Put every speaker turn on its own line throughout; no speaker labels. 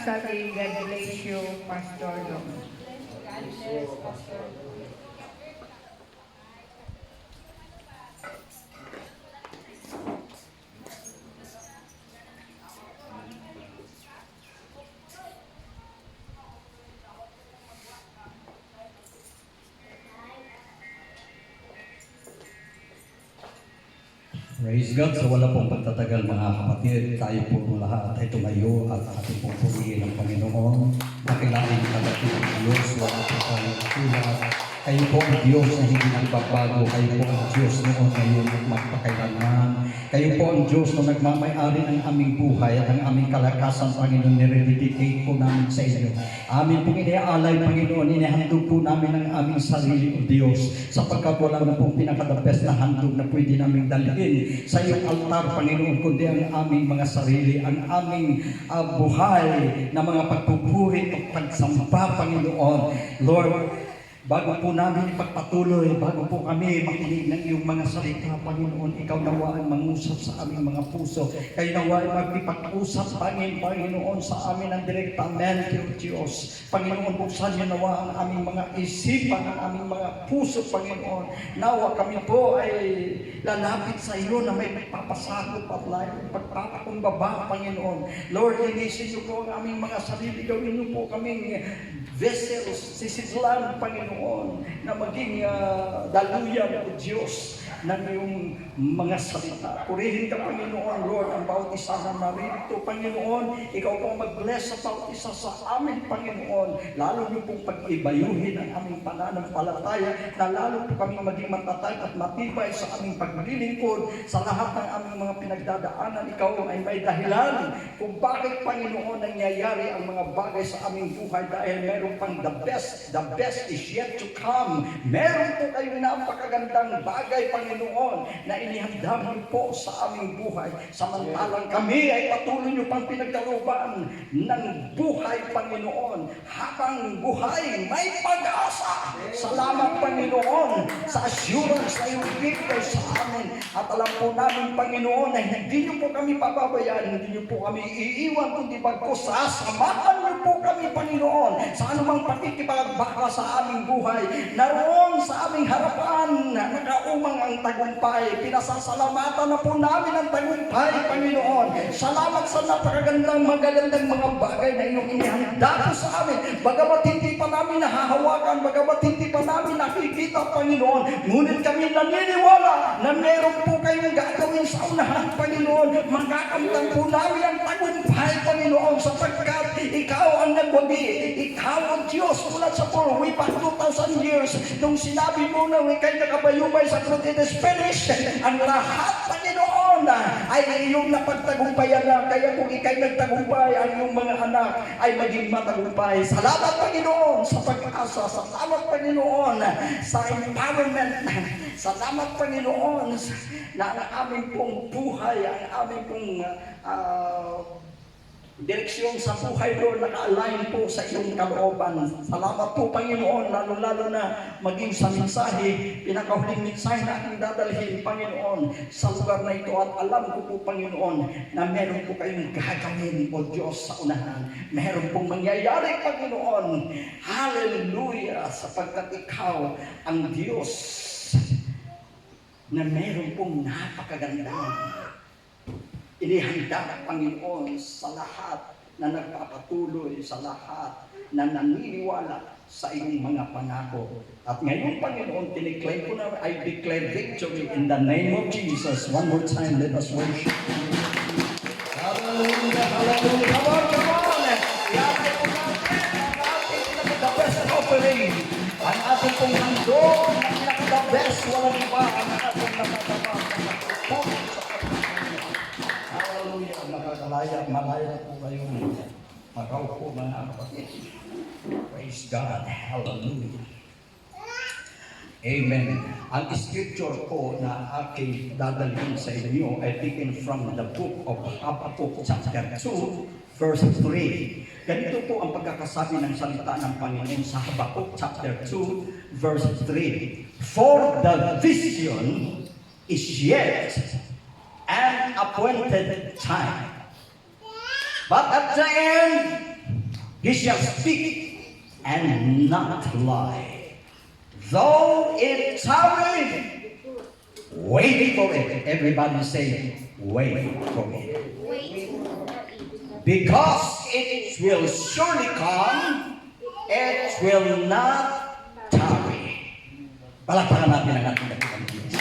Pastor. God bless you, Pastor.
God bless, Pastor.
Praise God. So wala pong pagtatagal mga kapatid. Tayo po lahat ay tumayo at ating pong purihin ng Panginoon. Nakilaing kagating ng Diyos. Wala po tayong kulat. Kayo po ang Diyos na hindi nagbabago. Kayo po ang Diyos noon, ngayon at magpakailanman. Kayo po ang Diyos na nagmamay-ari ng aming buhay at ang aming kalakasan, Panginoon. Nirededicate po namin sa inyo. Amin pong iniaalay, Panginoon. Inihandog po namin ang aming sarili, O Diyos, sapagkat wala na pong pinaka-the best na handog na pwede namin dalhin sa iyong altar, Panginoon, kundi ang aming mga sarili, ang aming buhay na mga pagpupuri at pagsamba, Panginoon. Lord, bago po namin ipagpatuloy, bago po kami makinig ng iyong mga salita, Panginoon, ikaw nawa ang mangusap sa aming mga puso. Kayo nawa ay magpipag-usap, Panginoon, sa amin ang direktamente, O Diyos. Panginoon, buksan niyo nawa ang aming mga isipan, ang aming mga puso, Panginoon. Nawa kami po ay lalapit sa iyo na may pagpapasakot at pagpapakumbaba, Panginoon. Lord, linisin niyo po ang aming mga sarili. Gawin niyo po kaming vessels, sisidlan, Panginoon, na maging daluyan, O Diyos, ng iyong mga salita. Purihin ka, Panginoon, Lord, ang bawat isa na narito, Panginoon. Ikaw pong mag-bless sa bawat isa sa amin, Panginoon. Lalo niyo pong pag-ibayuhin ang aming pananampalataya, na lalo po kami maging matatag at matibay sa aming paglilingkod sa lahat ng aming mga pinagdadaanan. Ikaw ay may dahilan kung bakit, Panginoon, nangyayari ang mga bagay sa aming buhay, dahil meron pang the best is yet to come. Meron po kayong napakagandang bagay, Panginoon, na inihanda mo po sa aming buhay. Samantalang kami ay patuloy niyo pang pinagkalooban ng buhay, Panginoon. Habang buhay, may pag-asa. Salamat, Panginoon, sa assurance na iyong bigay sa amin. At alam po namin, Panginoon, na hindi niyo po kami pababayaan, hindi niyo po kami iiwan, kundi bagkus sasamahan niyo po kami, Panginoon, sa anumang pakikipagbaka sa aming buhay. Naroon sa aming harapan, nakaumang ang tagumpay. Pinasasalamatan na po namin ang tagumpay, Panginoon. Salamat sa napakagandang, magagandang mga bagay na iyong inihanda po sa amin. Bagamat hindi pa namin nahahawakan, bagamat hindi pa namin nakikita, Panginoon, ngunit kami naniniwala na meron po kayong gagawin sa unahan, Panginoon. Makakamtan po namin ang tagumpay, Panginoon, sapagkat ikaw ang nagwabi. Ikaw ang Diyos mula sa way back 2,000 years. Nung sinabi mo na ikay nakabayumay sa krus, it is finished. Ang lahat, Panginoon, ay iyong napagtagumpayan na. Kaya kung ikay nagtagumpay, ang iyong mga anak ay maging matagumpay. Salamat, Panginoon, sa pag-asa. Salamat, Panginoon, sa empowerment. Salamat, Panginoon, na ang aming pong buhay, ang aming pong direksyon sa buhay, Lord, naka-align po sa iyong kalooban. Salamat po, Panginoon, lalo-lalo na maging sa mensahe, pinakahuling mensahe na aking dadalhin, Panginoon, sa lugar na ito. At alam ko po, Panginoon, na meron po kayong gagawin, O Diyos, sa unahan. Meron pong mangyayari, Panginoon. Hallelujah! Sapagkat ikaw ang Diyos na meron pong napakagandang inihanda, Panginoon, sa lahat na nagpapatuloy, sa lahat na naniniwala sa iyong mga pangako. At ngayon, Panginoon, tiniklaim ko na, I declare victory in the name of Jesus. One more time, let us worship. Hallelujah, hallelujah. Come on, come on. Yabay po natin ang ating the best offering. Ang ating pong handog, ang the best, walang iba, ang ating nakatapang. Malaya po kayo. Makaw po, mga kapatid. Praise God. Hallelujah. Amen. Ang scripture po na aking dadalhin sa inyo ay taken from the book of Habakkuk chapter 2, verse 3. Ganito po ang pagkakasabi ng salita ng Panginoon sa Habakkuk chapter 2, verse 3. For the vision is yet an appointed time, but at the end He shall speak and not lie. Though it tarry, wait for it. Everybody say, wait for it.
Wait for it.
Because it will surely come, it will not tarry. Palakpakan natin ang ating dakilang Diyos.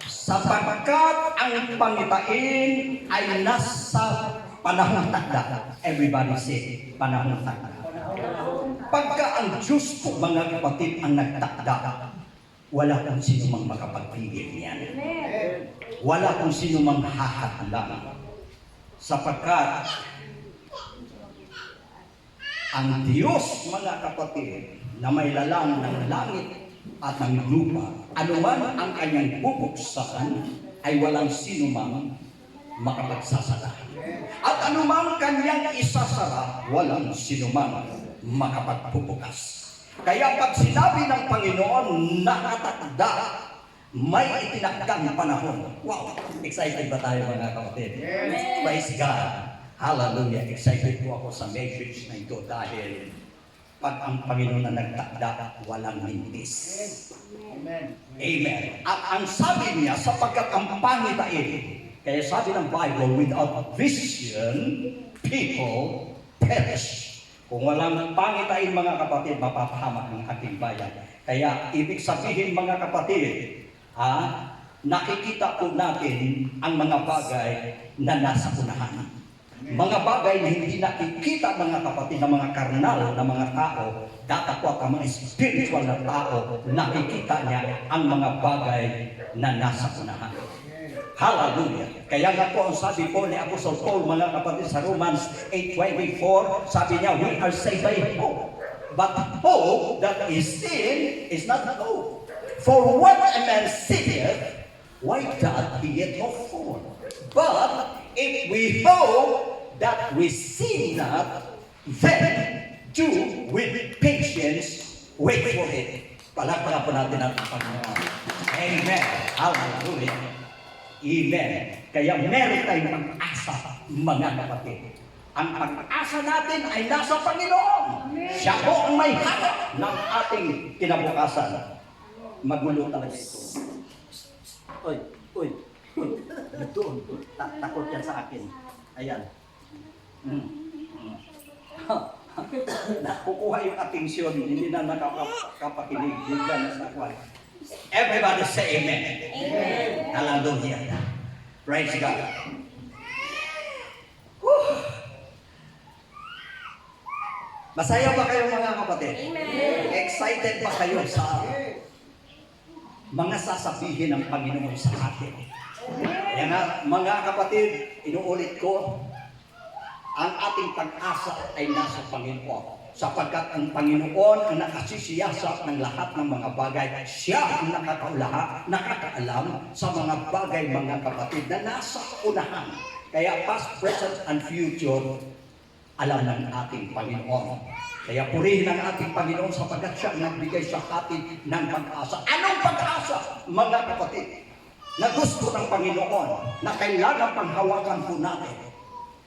Sapagkat ang pangitain ay nasa panahon takda. Everybody say, panahon takda. Pagka ang Diyos po, mga kapatid, ang nagtakda, wala kung sino mang makapagpigil niyan. Wala kung sino mang hahadlang. Sapagkat ang Diyos, mga kapatid, na may lalang ng langit at ng lupa, anuman ang kanyang bubuksan, ay walang sino mang makapagsasara. At anumang kanyang isasara, walang sino mang makapagbubukas. Kaya pag sinabi ng Panginoon, nakatakda, may itinakdang panahon. Wow! Excited ba tayo, mga kapatid?
Yes.
Praise God! Hallelujah! Excited po ako sa message na ito dahil pag ang Panginoon na nagtakda, walang mintis.
Amen.
Amen. At ang sabi niya, sapagkat ang pangitain, kaya sabi ng Bible, without vision, people perish. Kung walang pangitain, mga kapatid, mapapahamak ang ating bayan. Kaya ibig sabihin, mga kapatid, nakikita po natin ang mga bagay na nasa unahan. Mga bagay na hindi nakikita, mga kapatid, ng mga karnal na mga tao, datapwat ang mga spiritual na tao, nakikita niya ang mga bagay na nasa unahan. Hallelujah! Kaya nga po ang sabi po ni Apostle Paul, mga kapatid, sa Romans 8:24, sabi niya, we are saved by hope. But hope that is seen is not hope. For what a man seeth, why doth he yet hope for? But if we hope that we see not, then do with patience wait for it. Palakpakan po natin ang Panginoon. Amen. Hallelujah. Amen. Kaya meron tayong pag-asa, mga kapatid. Ang pag-asa natin ay nasa Panginoon. Siya po ang may hawak ng ating kinabukasan. Magulo talaga ito. Oy. Doon. Takot yan sa akin. Ayan. Nakukuha yung atensyon, hindi na nakakapakinig. Bigla na sa kwan. Everybody say amen.
Amen.
Hallelujah. Praise God. Whew. Masaya ba kayo, mga kapatid?
Amen.
Excited ba kayo sa mga sasabihin ng Panginoon sa atin? Kaya nga, mga kapatid, inuulit ko, ang ating pag-asa ay nasa Panginoon. Sapagkat ang Panginoon ang nakasisiyasat ng lahat ng mga bagay. Siya ang nakakaalam sa mga bagay, mga kapatid, na nasa unahan. Kaya past, present, and future, alam ng ating Panginoon. Kaya purihin ang ating Panginoon sapagkat siya nagbigay sa atin ng pag-asa. Anong pag-asa, mga kapatid? Na gusto ng Panginoon, na kailangan panghawakan po natin.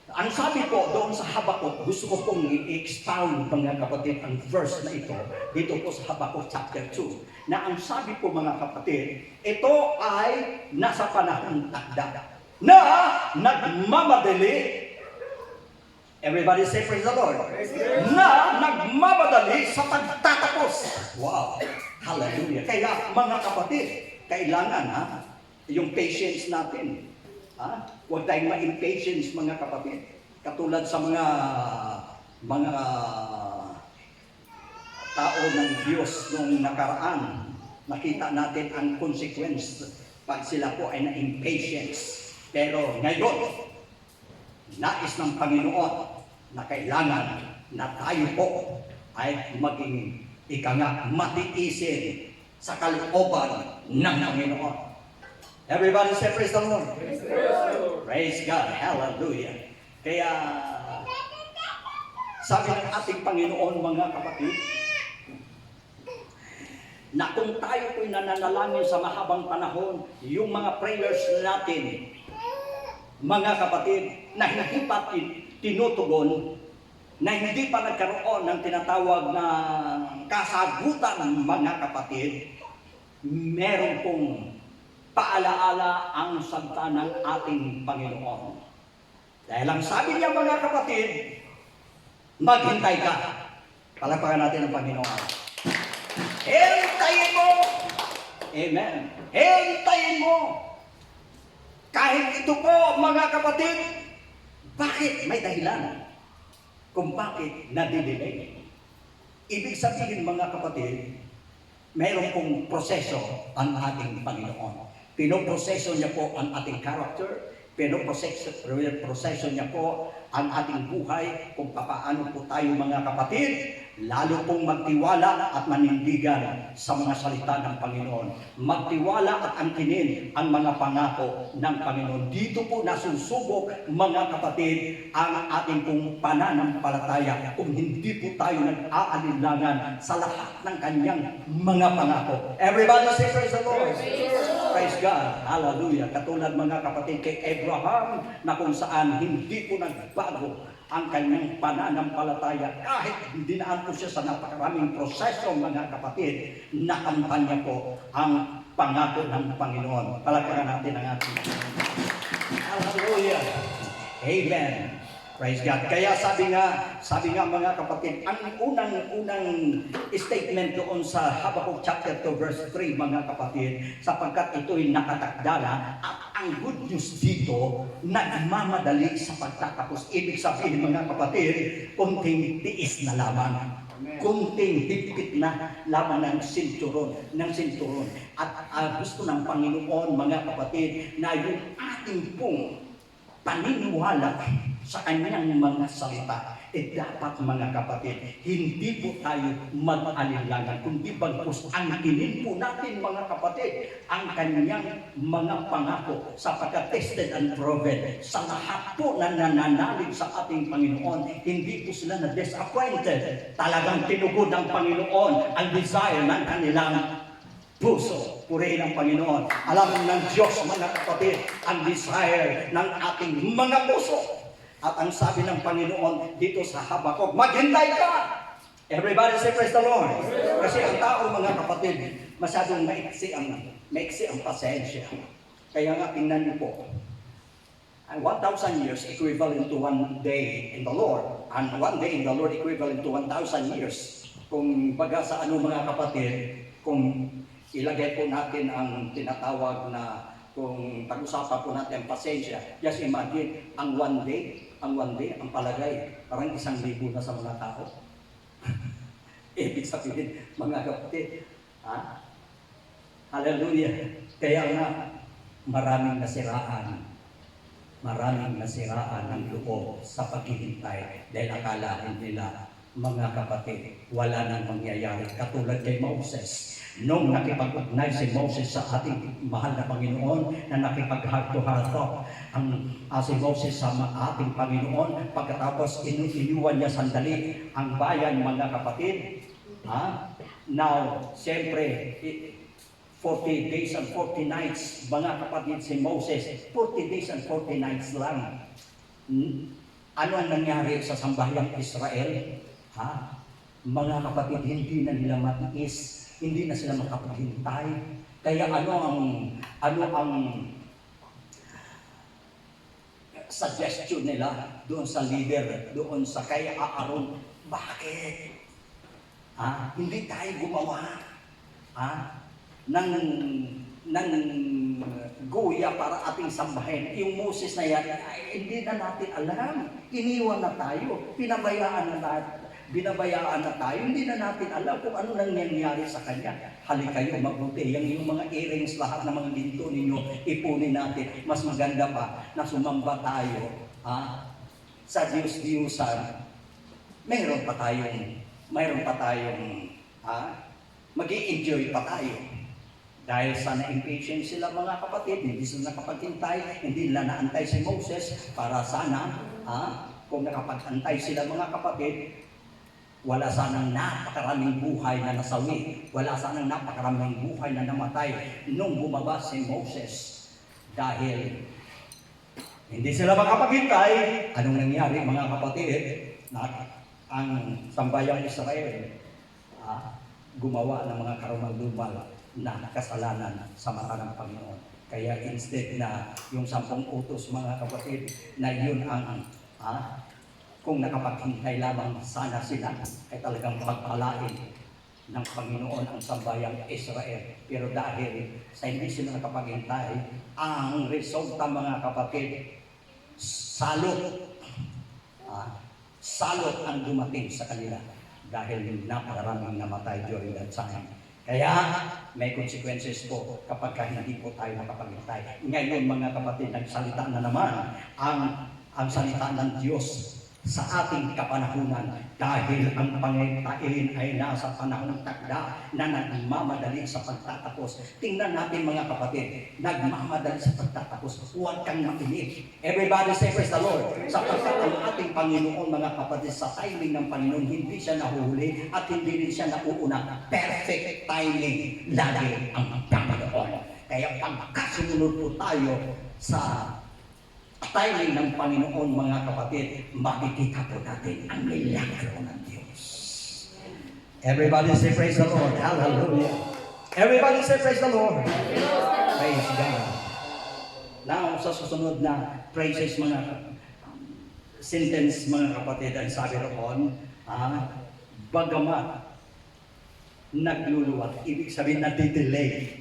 Ang sabi po doon sa Habakuk, gusto ko pong i-expound, mga kapatid, ang verse na ito, dito po sa Habakuk chapter 2, na ang sabi po, mga kapatid, ito ay nasa panahon takda, na nagmamadali. Everybody say praise the Lord. Na nagmamadali sa pagtatapos. Wow! Hallelujah! Kaya, mga kapatid, kailangan yung patience natin. Huwag tayong ma-impatience, mga kapatid. Katulad sa mga tao ng Diyos nung nakaraan, nakita natin ang consequence pag sila po ay na-impatience. Pero ngayon, nais ng Panginoon na kailangan na tayo po ay maging matiisin sa kalooban ng Panginoon. Everybody say praise the Lord. Praise God. Hallelujah. Kaya sabi ng ating Panginoon, mga kapatid, na kung tayo po'y nananalangin sa mahabang panahon, yung mga prayers natin, mga kapatid, na
tinutugon na hindi pa nagkaroon ng tinatawag na kasagutan, mga kapatid, meron pong paalaala ang salita ng ating Panginoon. Dahil ang sabi niya, mga kapatid, maghintay ka. Palakpakan natin ang Panginoon. Hintayin mo! Amen. Hintayin mo! Kahit ito po, mga kapatid, bakit may dahilan kung bakit nadidelay? Ibig sabihin, mga kapatid, mayroon pong proseso ang ating Panginoon. Pinoproseso niya po ang ating character, pinoproseso niya po ang ating buhay, kung paano po tayo, mga kapatid, lalo pong magtiwala at manindigan sa mga salita ng Panginoon. Magtiwala at angkinin ang mga pangako ng Panginoon. Dito po nasusubok, mga kapatid, ang ating pong pananampalataya kung hindi po tayo nag-aalinlangan sa lahat ng kanyang mga pangako. Everybody say praise the Lord. Praise God. Hallelujah. Katulad, mga kapatid, kay Abraham, na kung saan hindi po nagbago ang kanyang pananampalataya kahit dinaan po siya sa napakaraming proseso, mga kapatid, nakamtan niya po ang pangako ng Panginoon. Palakpakan natin ang ating hallelujah. Amen. Praise God. Kaya sabi nga, mga kapatid, ang unang statement doon sa Habakkuk chapter 2 verse 3, mga kapatid, sapagkat ito'y nakatakdala at ang good news dito, nagmamadali sa pagtatapos. Ibig sabihin, mga kapatid, kunting tiis na laban. Kunting higpit na laban ng sinturon. At gusto ng Panginoon, mga kapatid, na yung ating pong paniniwala sa kanyang mga salita, dapat, mga kapatid, hindi po tayo mag-alinlangan, kundi bagkus angkinin po natin, mga kapatid, ang kanyang mga pangako, sapagkat tested and proven sa lahat po na nananalig sa ating Panginoon, hindi po sila na-disappointed. Talagang tinugod ng Panginoon ang desire ng kanilang puso. Purihin ang Panginoon. Alam ng Diyos, mga kapatid, ang desire ng ating mga puso. At ang sabi ng Panginoon dito sa Habakkuk, maghintay ka! Everybody say praise the Lord. Kasi ang tao, mga kapatid, masyadong maiksi ang pasensya. Kaya nga, tingnan niyo po, ang 1,000 years equivalent to 1 day in the Lord. And 1 day in the Lord equivalent to 1,000 years. Kung baga sa mga kapatid, kung ilagay po natin ang tinatawag na, kung pag-usapan po natin ang pasensya, just imagine, ang one day, ang palagay, parang 1,000 na sa mga tao. Ibig sabihin, mga kapatid, hallelujah. Kaya nga, maraming nasiraan ng loob sa paghihintay dahil akalain nila, mga kapatid, wala nang mangyayari. Katulad kay Moses, nung nakipag-ugnay si Moses sa ating mahal na Panginoon, na nakipag-heart to heart si Moses sa ating Panginoon, pagkatapos iniwan niya sandali ang bayan, mga kapatid. Now, siyempre, 40 days and 40 nights, mga kapatid, si Moses, 40 days and 40 nights lang. Ano ang nangyari sa sambayang Israel? Mga kapatid, hindi na nila matiis, hindi na sila makapaghintay. Kaya ano ang suggestion nila doon sa leader, doon sa kay Aaron? Bakit? Hindi tayo gumawa ng guya para ating sambahin. Yung Moses na yan, hindi na natin alam. Iniwan na tayo, binabayaan na tayo, hindi na natin alam kung ano nang nangyayari sa kanya. Halika kayo, mabuti, yung mga earrings, lahat ng mga ginto ninyo, ipunin natin. Mas maganda pa na sumamba tayo sa Diyos-Diyusan. Mayroon pa tayong mag-i-enjoy pa tayo. Dahil sa na-impatient sila, mga kapatid, hindi sila nakapaghintay, hindi nila naantay si Moses para sana, kung nakapag-antay sila, mga kapatid, wala sanang napakaraming buhay na nasawi, wala sanang napakaraming buhay na namatay nung bumaba si Moses. Dahil Hindi sila makapaghintay. Anong nangyari mga kapatid? Na ang sambayang Israel gumawa ng mga karumal-dumal na kasalanan sa mata ng Panginoon. Kaya instead na yung 10 utos mga kapatid na yun ang kung nakapaghintay lamang sana sila ay talagang pagpalain ng Panginoon ang sambayang Israel. Pero dahil sa hindi sila nakapaghintay, ang resulta mga kapatid, salot. Salot ang dumating sa kanila dahil napakaraming namatay during that time. Kaya may consequences po kapag hindi po tayo nakapaghintay. Ngayon mga kapatid, nagsalita na naman ang salita ng Diyos sa ating kapanahunan dahil ang pangitain ay nasa panahong takda na nagmamadali sa pagtatapos. Tingnan natin mga kapatid, nagmamadali sa pagtatapos. Huwag kang makinig. Everybody say praise the Lord. Sapagkat ang ating Panginoon mga kapatid, sa timing ng Panginoon, hindi siya nahuhuli at hindi rin siya nauuna. Perfect timing lagi ang Panginoon. Kaya pagkasunod po tayo sa timing ng Panginoon mga kapatid, makikita po natin ang milagro ng Diyos. Everybody say praise the Lord. Hallelujah. Everybody say praise the Lord. Praise God. Now, sa susunod na praises mga sentence mga kapatid, ang sabi roon, bagamat nagluluwat, ibig sabihin nadidelay.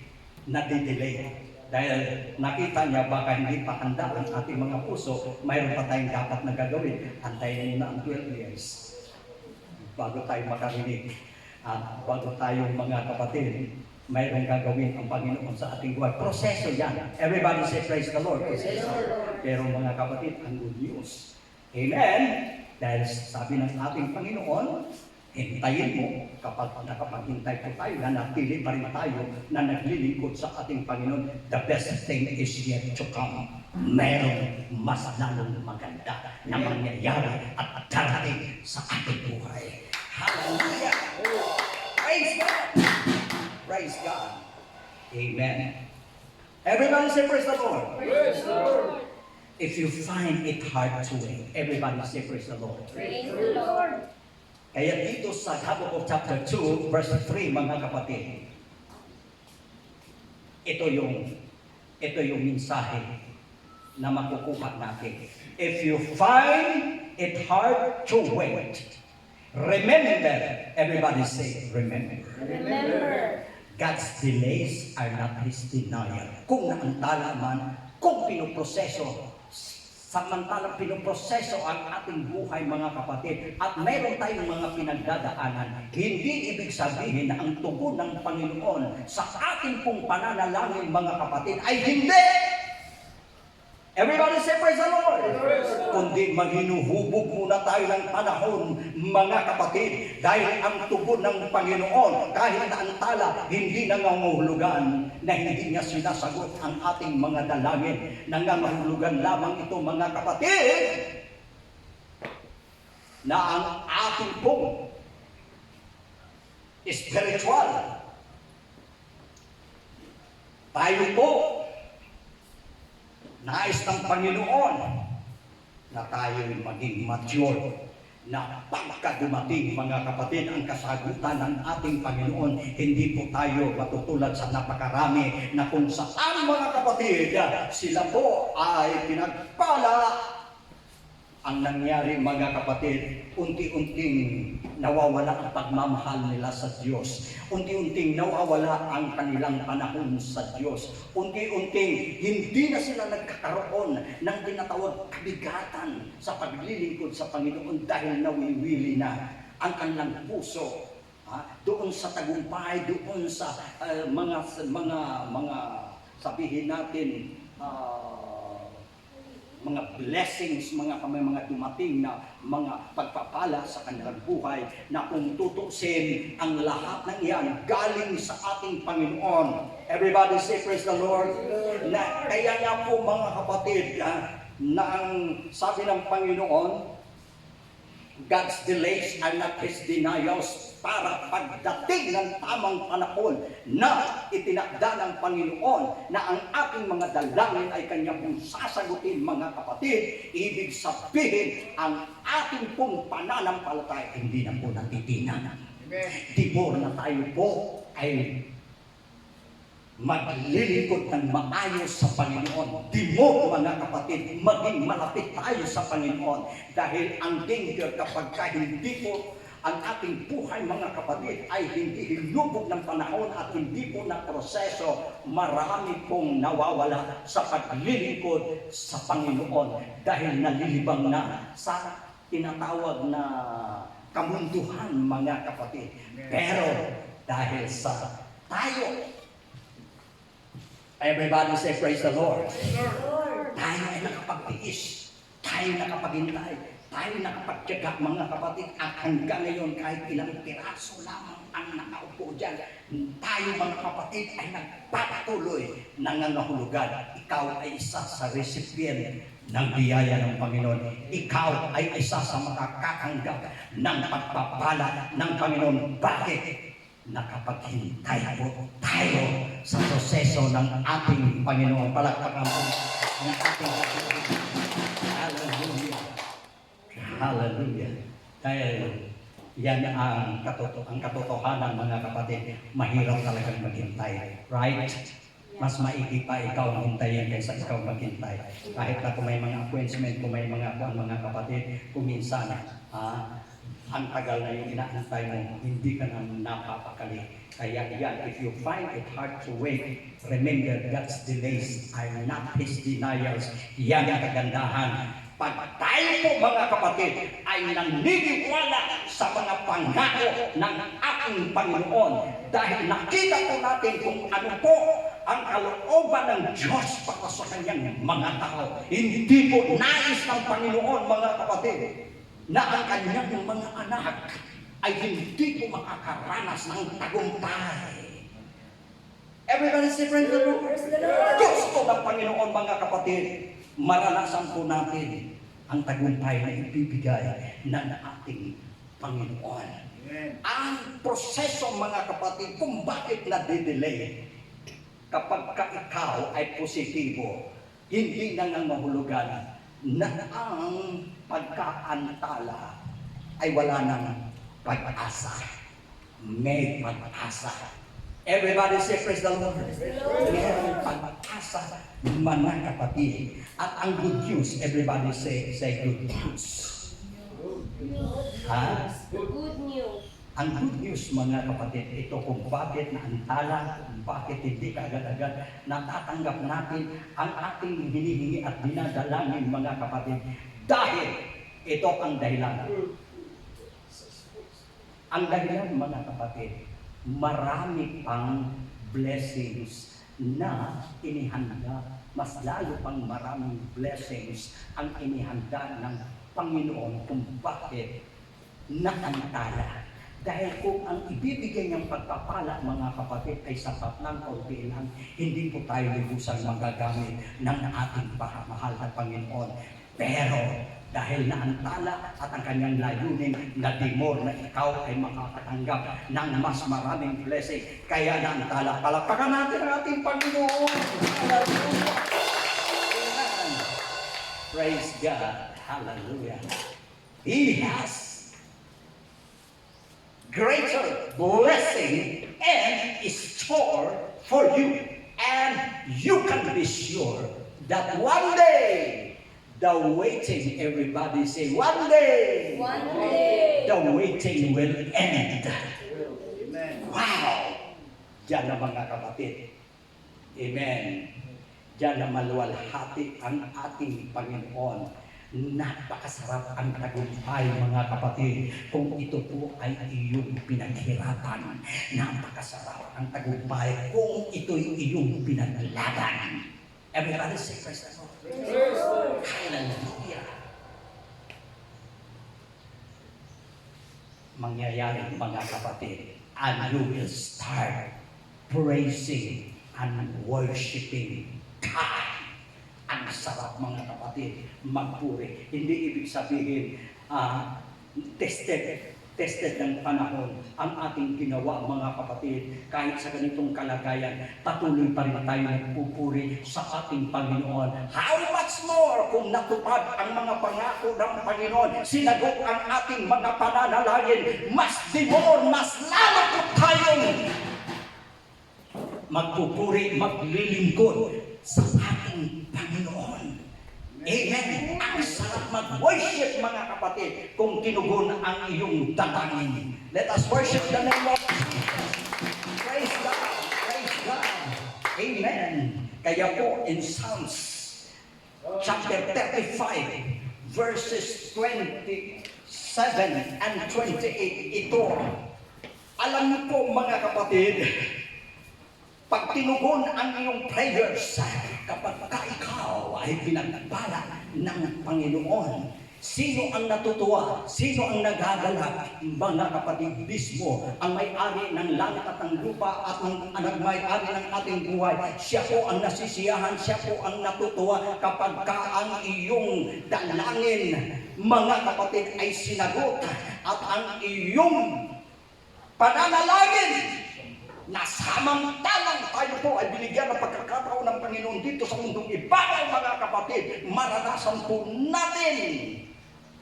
Dahil nakita niya baka hindi pa handa ang ating mga puso, mayroon pa tayong dapat na gagawin. Antayin mo na ang 12 years bago tayo makarinig. Bago tayo mga kapatid, mayroong gagawin ang Panginoon sa ating buhay. Proseso yan. Everybody say praise the Lord. Proseso. Pero mga kapatid, ang good news. Amen? Dahil sabi ng ating Panginoon, hintayin mo kapag nakapaghintay po tayo, na napili pa rin tayo na naglilingkod sa ating Panginoon. The best thing is yet to come. Merong mas lalong maganda na mangyayari at darating sa ating buhay. Hallelujah! Praise God! Praise God! Amen. Everybody say praise the Lord.
Praise the Lord.
If you find it hard to wait, everybody say praise the Lord.
Praise the Lord.
Kaya dito sa Habakkuk chapter 2, verse 3, mga kapatid, ito yung mensahe na makukuha natin. If you find it hard to wait, remember, everybody say, remember.
Remember.
God's delays are not His denial. Kung naantala man, kung pinoproseso, samantalang pinoproseso ang ating buhay mga kapatid at mayroon tayong mga pinagdadaanan, hindi ibig sabihin na ang tugon ng Panginoon sa ating pong pananalangin mga kapatid ay hindi. Everybody say praise the Lord. Kundi maghinuhubog muna tayo ng panahon mga kapatid, dahil ang tugon ng Panginoon kahit naantala hindi nangangahulugan na hindi niya sinasagot ang ating mga dalangin. Nangangahulugan lamang ito mga kapatid na ang ating pong spiritual tayo po nais ng Panginoon na tayo'y maging mature, na pagka dumating mga kapatid ang kasagutan ng ating Panginoon, hindi po tayo matutulad sa napakarami na kung saan mga kapatid sila po ay pinagpala. Ang nangyari mga kapatid, unti-unting nawawala ang pagmamahal nila sa Diyos. Unti-unting nawawala ang kanilang panahon sa Diyos. Unti-unting hindi na sila nagkakaroon ng tinatawag kabigatan sa paglilingkod sa Panginoon dahil nawiwili na ang kanilang puso doon sa tagumpay, doon sa mga sabihin natin mga blessings, mga dumating na mga pagpapala sa kanilang buhay, na kung tutusin ang lahat ng iyan galing sa ating Panginoon. Everybody say praise the Lord. Na kaya nga po mga kapatid, na ang sabi ng Panginoon, God's delays are not His denials para pagdating ng tamang panahon na itinakda ng Panginoon na ang ating mga dalangin ay Kanya pong sasagutin, mga kapatid. Ibig sabihin, ang ating pong pananampalataya hindi na po natitinag. Tibor na tayo po ay maglilingkod ng maayos sa Panginoon. Di mo, mga kapatid, maging malapit tayo sa Panginoon. Dahil ang danger kapag hindi po ang ating buhay, mga kapatid, ay hindi hinubog ng panahon at hindi po na proseso, marami pong nawawala sa paglilingkod sa Panginoon dahil nalilibang na sa tinatawag na kamunduhan, mga kapatid. Pero dahil sa tayo, everybody say praise the Lord. Tayo ay nakapagtiis, tayo nakapaghintay, tayo nakapagtiyaga, mga kapatid, at hanggang ngayon kahit ilang piraso lamang ang nakaupo dyan, tayo, mga kapatid, ay nagpapatuloy nangangahulugan. Ikaw ay isa sa recipient ng biyaya ng Panginoon. Ikaw ay isa sa makakatanggap ng pagpapala ng Panginoon. Bakit? Nakapaghintay po tayo sa proseso ng ating Panginoon. Palakpakan po ng ating Panginoon. Hallelujah. Hallelujah. Dahil yan ang katotohanan, mga kapatid. Mahirap talagang maghintay. Right? Mas maigi pa ikaw ang hintayin kaysa ikaw maghintay. Kahit na kung may mga appointment, kung may mga kapatid, kung minsan, ang tagal na yung inaantay mo, hindi ka na napapakali. Kaya yan, if you find it hard to wait, remember God's delays are not His denials. Yan ang kagandahan. Pag tayo po, mga kapatid, ay naniniwala sa mga pangako ng ating Panginoon, dahil nakita po natin kung ano po ang kalooban ng Diyos para sa kanyang mga tao. Hindi po nais ng Panginoon, mga kapatid, na ang kanyang mga anak ay hindi po makakaranas ng tagumpay. Everybody say praise the Lord. Gusto ng Panginoon, mga kapatid, maranasan po natin ang tagumpay na ibibigay ng ating Panginoon. Ang proseso, mga kapatid, kung bakit na-delay, kapag ikaw ay positibo, hindi nangangahulugan na ang pagkaantala ay wala ng pag-asa. May pag-asa. Everybody say praise the Lord. Mayroong pag-asa, mga kapatid. At ang good news, everybody say good news. Ha?
Good news.
Ang good news, mga kapatid, ito kung bakit naantala, kung bakit hindi ka agad-agad natatanggap natin ang ating hinihingi at dinadalangin, mga kapatid. Dahil ito ang dahilan. Ang dahilan, mga kapatid, marami pang blessings na inihanda. Mas lalo pang maraming blessings ang inihanda ng Panginoon kung bakit naantala. Dahil kung ang ibibigay niyang pagpapala, mga kapatid, ay sapat ng kaunti lang, hindi po tayo lubusang magagamit ng ating mahal na Panginoon. Pero dahil naantala at ang kanyang layunin na dimor na ikaw ay makakatanggap ng mas maraming blessing, kaya naantala. Palakpakan natin ang ating Panginoon. Hallelujah. Praise God. Hallelujah. He has greater blessing and store for you. And you can be sure that one day, the waiting, everybody say, one day,
One day.
the waiting will end.
Amen.
Wow! Diyan na, mga kapatid. Amen. Diyan na maluwalhati ang ating Panginoon. Napakasarap ang tagumpay, mga kapatid, kung ito po ay iyong pinaghirapan. Napakasarap ang tagumpay kung ito'y iyong pinaglaban. Everybody say praise the Lord. Hallelujah. Mangyayari, mga kapatid, and you will start praising and worshiping God. Ang sarap, mga kapatid, magpuri. Hindi ibig sabihin tested ng panahon ang ating ginawa, mga kapatid. Kahit sa ganitong kalagayan, patuloy pa rin tayo nagpupuri sa ating Panginoon. How much more kung natupad ang mga pangako ng Panginoon, sinagot ang ating mga pananalangin, mas lalo po tayong magpupuri, maglilingkod sa ating Panginoon. Amen. Ang sarap mag-worship, mga kapatid, kung tinugon ang iyong dalangin. Let us worship the name of Jesus. Praise God. Praise God. Amen. Kaya po in Psalms chapter 35 verses 27 and 28, ito, alam niyo po, mga kapatid, pag tinugon ang iyong prayers, kapag ikaw ay pinagbala ng Panginoon, sino ang natutuwa? Sino ang nagagalak? Mga kapatid, mismo ang may-ari ng langit at ng lupa at ang may-ari ng ating buhay. Siya po ang nasisiyahan, siya po ang natutuwa kapag ang iyong dalangin, mga kapatid, ay sinagot at ang iyong pananalangin na samantalang tayo po ay binigyan ng pagkakataon ng Panginoon dito sa mundong ibabaw, mga kapatid, maranasan po natin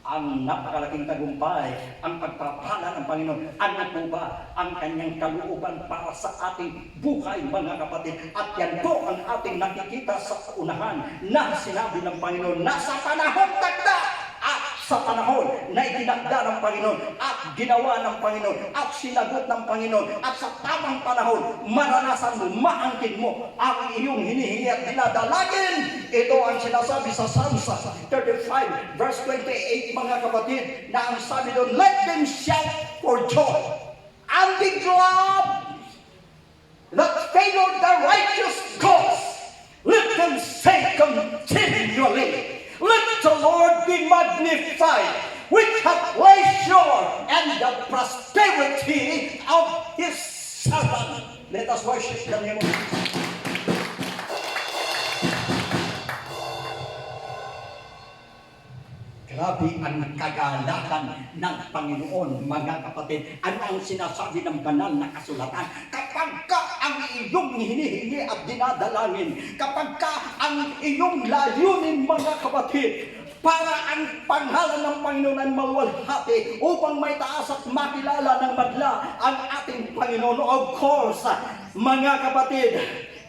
ang napakalaking tagumpay, ang pagpapala ng Panginoon. Ano po ba ang kanyang kalooban para sa ating buhay, mga kapatid? At yan po ang ating nakikita sa unahan na sinabi ng Panginoon na sa panahon tagda at sa panahon na itinakda ng Panginoon at ginawa ng Panginoon at sinagot ng Panginoon at sa tamang panahon maranasan mo, maangkin mo ang iyong hinihingi at dinadalagin. Ito ang sinasabi sa Psalms 35 verse 28, mga kapatid, na ang sabi doon, let them shout for joy and be glad that favor the righteous cause. Let them say continually, let the Lord be magnified, which hath pleasure and the prosperity of his servant. Let us worship the name of Jesus. Grabe ang kagalakan ng Panginoon, mga kapatid. Ano ang sinasabi ng banal na kasulatan? Kapag ka ang iyong hinihingi at dinadalangin, kapag ka ang iyong layunin, mga kapatid, para ang pangalan ng Panginoon ay maluwalhati upang may taas at makilala ng madla ang ating Panginoon. Of course, mga kapatid,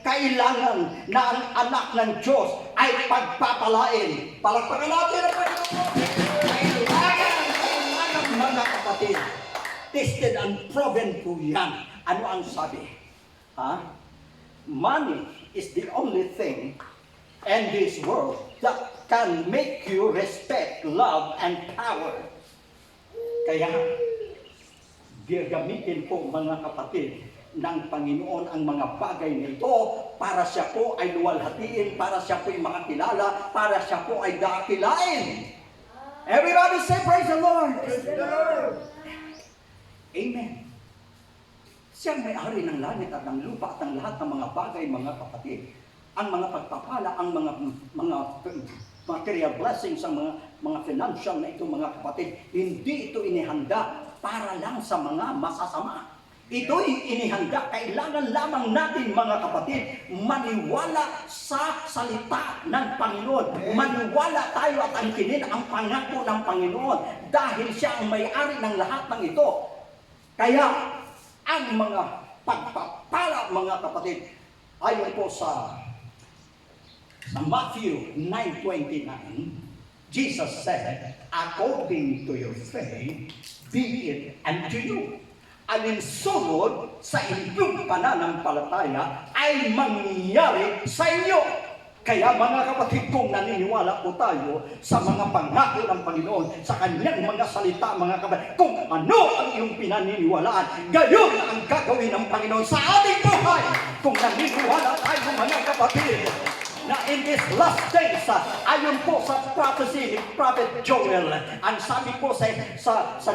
kailangan na ang anak ng Diyos ay pagpapalain. Palakpakan natin ang Panginoon. Kailangan, mga kapatid. Tested and proven po yan. Ano ang sabi? Money is the only thing in this world that can make you respect, love, and power. Kaya, gagamitin po, mga kapatid, ng Panginoon ang mga bagay na ito para siya po ay luwalhatiin, para siya po ay makakilala, para siya po ay dakilain. Everybody say praise the Lord.
Praise the Lord.
Amen. Siyang may-ari ng langit at ng lupa at ng lahat ng mga bagay, mga kapatid. Ang mga pagpapala, ang mga material blessings, ang mga financial na ito, mga kapatid, hindi ito inihanda para lang sa mga masasama. Ito'y inihanda, kailangan lamang natin, mga kapatid, maniwala sa salita ng Panginoon. Maniwala tayo at angkinin ang pangako ng Panginoon dahil siya ang may-ari ng lahat ng ito. Kaya, ang mga pagpapala, mga kapatid, ayon po sa Matthew 9:29, Jesus said, according to your faith, be it unto you. Alinsunod sa inyong pananampalataya ay mangyayari sa inyo. Kaya, mga kapatid, kung naniniwala po tayo sa mga pangako ng Panginoon, sa kanyang mga salita, mga kapatid, kung ano ang iyong pinaniniwalaan, gayon ang gagawin ng Panginoon sa ating buhay. Kung naniniwala tayo, mga kapatid, na in these last days, ayon po sa prophecy ni Prophet Joel, ang sabi po sa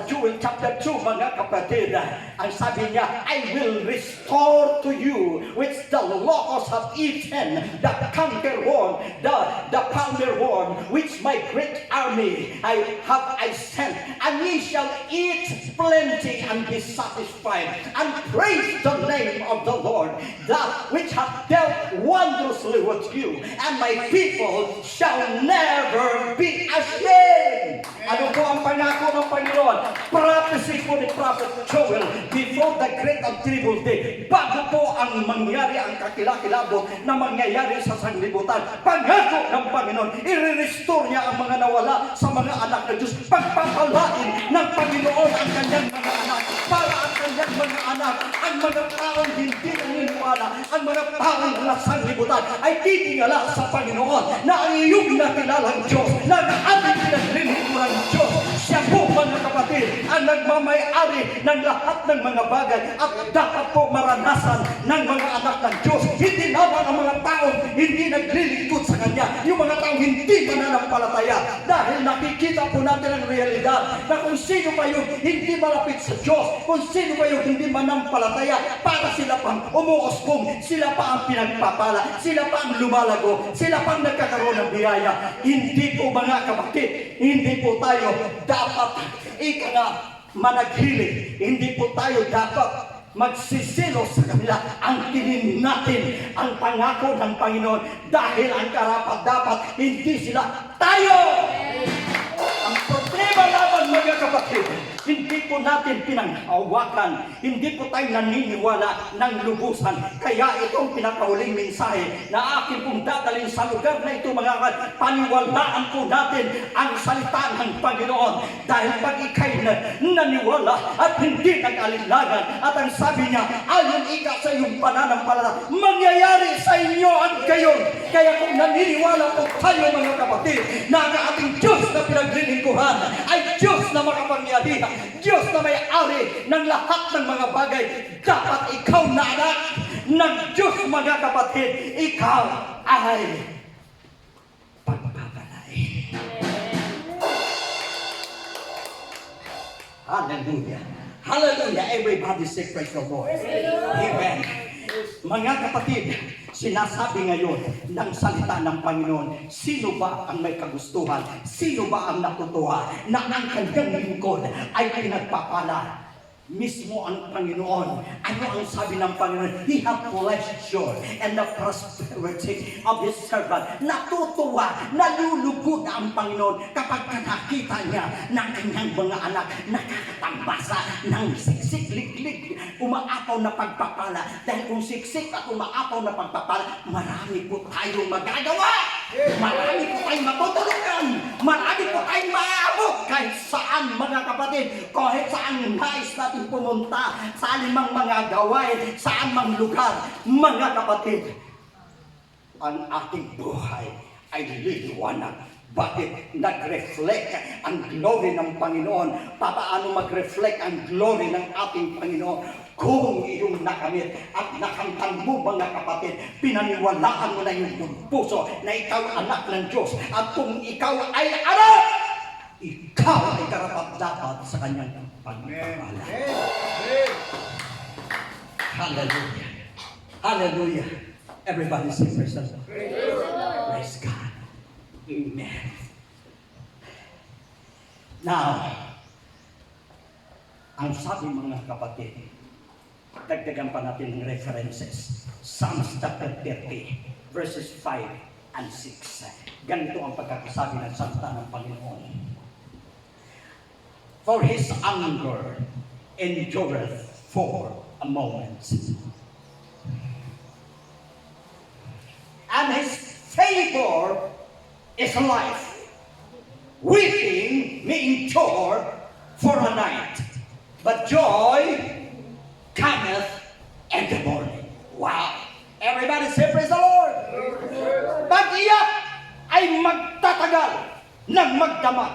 Joel chapter 2, mga kapatid, ang sabi niya, I will restore to you which the locusts have eaten, the cankerworm, the palmer worm, which my great army I sent, and and ye shall eat plenty and be satisfied, and praise the name of the Lord, that which hath dealt wondrously with you, and my people shall never be ashamed. Ano po ang pangako ng Panginoon? Prophecy po ni Prophet Joel before the great and terrible day. Bago po ang mangyari ang kakilakilabot na mangyayari sa sanglibutan. Pangako ng Panginoon, i-restore niya ang mga nawala sa mga anak ng Diyos. Pagpapalain ng Panginoon ang kanyang mga anak para ang kanyang mga anak, ang mga taong hindi naniniwala, ang mga taong na sanglibutan ay titingala sa Panginoon na ang iyong nakilalang Diyos, na ang ating pinaglilingkuran ng Diyos. Siya po, mga kapatid, ang nagmamay-ari ng lahat ng mga bagay at dapat po maranasan ng mga anak ng Diyos. Hindi lamang ang mga taong hindi naglilingkod sa Kanya, yung mga taong hindi mananampalataya, dahil nakikita po natin ang realidad na kung sino pa yung hindi malapit sa Diyos, kung sino pa yung hindi manampalataya, para sila pang umuosbong, sila pa ang pinagpapala, sila pa ang lumalago, sila pa ang nagkakaroon ng biyaya. Hindi po, mga kapatid, hindi po tayo dapat managhili. Hindi po tayo dapat magsisilo sa kanila. Ang tingin natin ang pangako ng Panginoon, dahil ang karapat-dapat hindi sila, tayo. Ang problema naman, mga kapatid, hindi po natin pinanghawakan, hindi po tayo naniniwala ng lubusan. Kaya itong pinakahuling mensahe na akin pong dadalhin sa lugar na ito, mga kapatid, paniwalaan po natin ang salita ng Panginoon. Dahil pag ikay naniwala at hindi nag-alinlangan, at ang sabi niya, ayon ika sa iyong pananampalataya, mangyayari sa inyo ang gayon. Kaya kung naniniwala po tayo, mga kapatid, na ang ating Diyos na pinaglilingkuhan ay Diyos na makapangyarihan, Diyos na may-ari ng lahat ng mga bagay, dapat ikaw na anak ng Diyos, mga kapatid, ikaw ay pagpapalain. Hallelujah. Hallelujah. Everybody say praise the Lord. Amen. Mga kapatid, sinasabi ngayon ng salita ng Panginoon, sino ba ang may kagustuhan? Sino ba ang natutuwa na ang kanyang lingkod ay pinagpapala? Mismo ang Panginoon. Ano ang sabi ng Panginoon? He hath pleasure and the prosperity of His servant. Natutuwa, nalulugod ang Panginoon kapag nakita niya ng kanyang mga anak nakakatambasa ng siksik-liklik, umaapaw na pagpapala. Dahil kung siksik at umaapaw na pagpapala, marami po tayong magagawa. Marami po tayong matutulungan. Marami po tayong maabot kahit saan, mga kapatid. Kahit saan nais natin pumunta, sa alimang mga gawain, saan mang lugar, mga kapatid, ang ating buhay ay liliwanag. Bakit? Nag-reflect ang glory ng Panginoon. Paano mag-reflect ang glory ng ating Panginoon? Kung iyong nakamit at nakamtan mo, mga kapatid, pinaniwalaan mo na yung puso na ikaw anak ng Diyos. At kung ikaw ay anak, ikaw ay karapat-dapat sa kanyang pagpapala. Hallelujah. Hallelujah. Everybody say praise the Lord. Praise God. Amen. Now, ang sabi, mga kapatid, dagdagan pa natin ng references. Psalms chapter 30, verses 5 and 6. Ganito ang pagkakasabi ng salita ng Panginoon. For His anger endureth for a moment, and His favor is life. Weeping may endure for a night, but joy cometh in the morning. Wow! Everybody say praise the Lord! Pag-iyak ay magtatagal ng magdamag,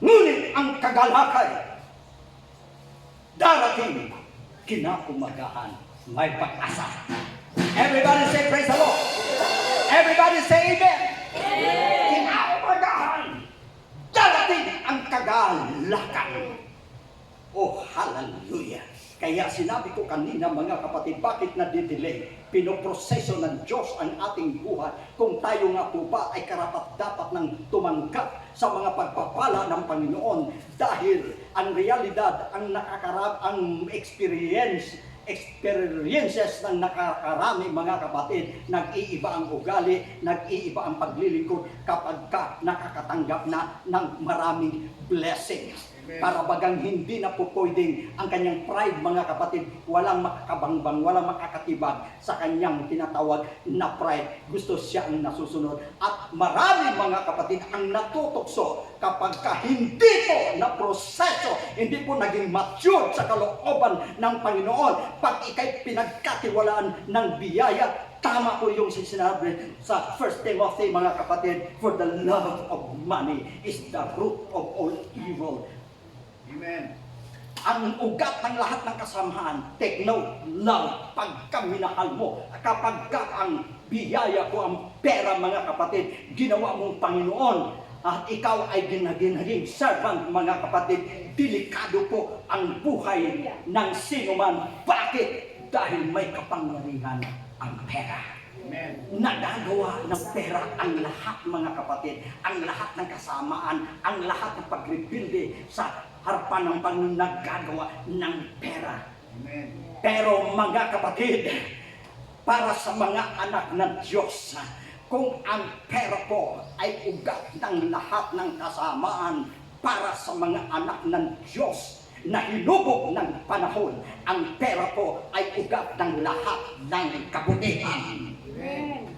ngunit ang kagalakan darating kinaumagahan, may pag-asa. Everybody say praise the Lord! Everybody say amen! Kinaumagahan darating ang kagalakan. Oh, hallelujah! Kaya sinabi ko kanina mga kapatid, bakit na-delay? Pinoproseso ng Diyos ang ating buhay. Kung tayo nga po ba ay karapat-dapat ng tumanggap sa mga pagpapala ng Panginoon. Dahil ang realidad, ang experiences ng nakakarami mga kapatid, nag-iiba ang ugali, nag-iiba ang paglilingkod kapag ka nakakatanggap na ng maraming blessings. Para bagang hindi na po pwedeng ang kanyang pride mga kapatid, walang makakabangbang, walang makakatibag sa kanyang tinatawag na pride. Gusto siya ang nasusunod. At marami mga kapatid ang natutokso kapag ka hindi po na proseso, hindi po naging mature sa kalooban ng Panginoon. Pag ikay pinagkatiwalaan ng biyaya, tama po yung sinabi sa 1 Timothy mga kapatid, for the love of money is the root of all evil.
Amen.
Ang ugat ng lahat ng kasamahan, take note, love, pagka minahal mo, kapag ka ang biyaya ko, ang pera mga kapatid, ginawa mong Panginoon, at ikaw ay ginaging servant mga kapatid, delikado po ang buhay ng sino man. Bakit? Dahil may kapangyarihan ang pera.
Amen.
Nagagawa ng pera ang lahat mga kapatid, ang lahat ng kasamaan, ang lahat ng pagrebuilde sa harapan ng Panginoon, nagagawa ng pera.
Amen.
Pero mga kapatid, para sa mga anak ng Diyos, kung ang pera po ay ugat ng lahat ng kasamaan, para sa mga anak ng Diyos na hinubog ng panahon, ang pera po ay ugat ng lahat ng kabutihan.
Amen.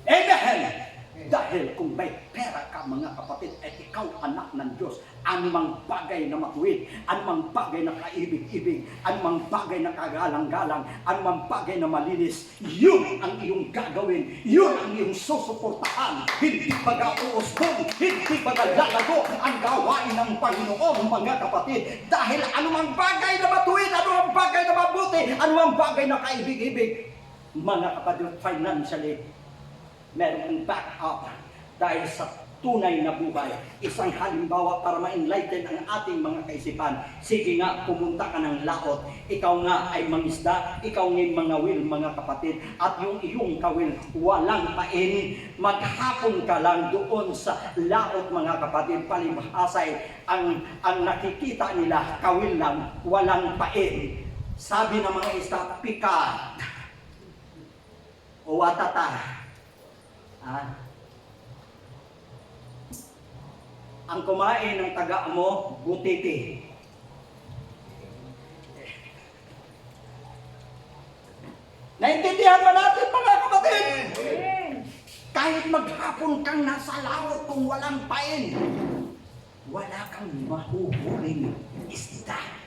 Amen! Dahil kung may pera ka mga kapatid, at ikaw anak ng Diyos, anumang bagay na matuwid, anumang bagay na kaibig-ibig, anumang bagay na kagalang-galang, anumang bagay na malinis, yun ang iyong gagawin, yun ang iyong susuportahan. Hindi pag-uusbong, hindi pag-lalago ang gawain ng Panginoon mga kapatid. Dahil anumang bagay na matuwid, anumang bagay na mabuti, anumang bagay na kaibig-ibig, mga kapatid, financially, meron back up dahil sa tunay na buhay. Isang halimbawa para ma-enlighten ang ating mga kaisipan. Sige nga, pumunta ka ng laot. Ikaw nga ay mangisda, ikaw nga'y mangawil mga kapatid. At yung iyong kawil, walang pain. Maghapon ka lang doon sa laot mga kapatid. Palibhasay, ang nakikita nila, kawil lang, walang pain. Sabi ng mga isda, pikat o watata. Ang kumain ng taga mo, butiti. Naintindihan ba natin mga kapatid? Kahit maghapon kang nasa laot kung walang pain, wala kang mahuhuling isda.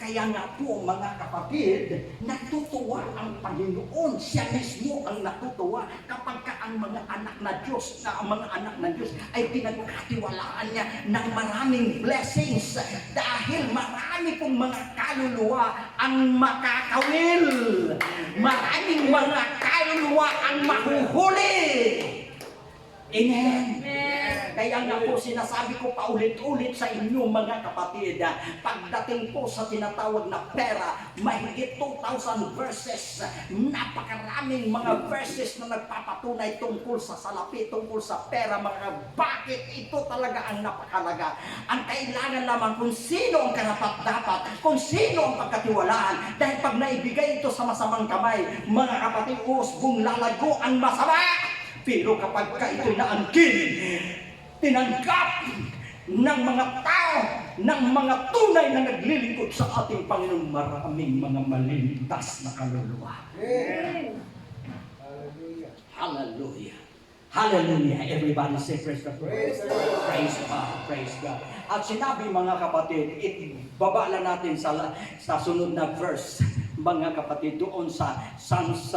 Kaya nga po mga kapatid, natutuwa ang Panginoon. Siya mismo ang natutuwa kapag ka ang mga anak na Diyos, ang mga anak ng Diyos ay pinagkatiwalaan niya ng maraming blessings. Dahil marami pong mga kaluluwa ang makakawil. Maraming mga kaluluwa ang mahuhuli. Amen. Kaya nga po sinasabi ko paulit-ulit sa inyo mga kapatid, pagdating po sa tinatawag na pera, mahigit 2,000 verses, napakaraming mga verses na nagpapatunay tungkol sa salapi, tungkol sa pera, mga bakit ito talaga ang napakalaga. Ang kailangan lamang kung sino ang karapat-dapat, kung sino ang pagkatiwalaan, dahil pag naibigay ito sa masamang kamay, mga kapatid, usbong lalago ang masama. Pero kapag ka ito'y naangkin, tinanggap ng mga tao, ng mga tunay na naglilingkod sa ating Panginoon, maraming mga malintas na kaluluwa.
Amen. Hallelujah.
Hallelujah. Hallelujah. Everybody say praise the Lord.
Praise the Lord.
Praise God. Praise God. At sinabi mga kapatid, ibaba lang natin sa sunod na verse, mga kapatid, doon sa Psalms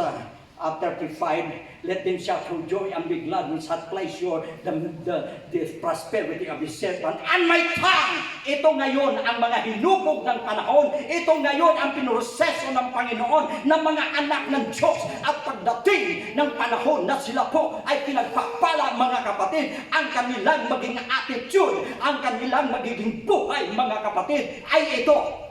35, let them shout for joy and be glad which hath pleasure the prosperity of his servant. And my tongue, ito ngayon ang mga hinubog ng panahon, ito ngayon ang pinroseso ng Panginoon ng mga anak ng Diyos. At pagdating ng panahon na sila po ay pinagpapala mga kapatid, ang kanilang maging attitude, ang kanilang magiging buhay mga kapatid ay ito.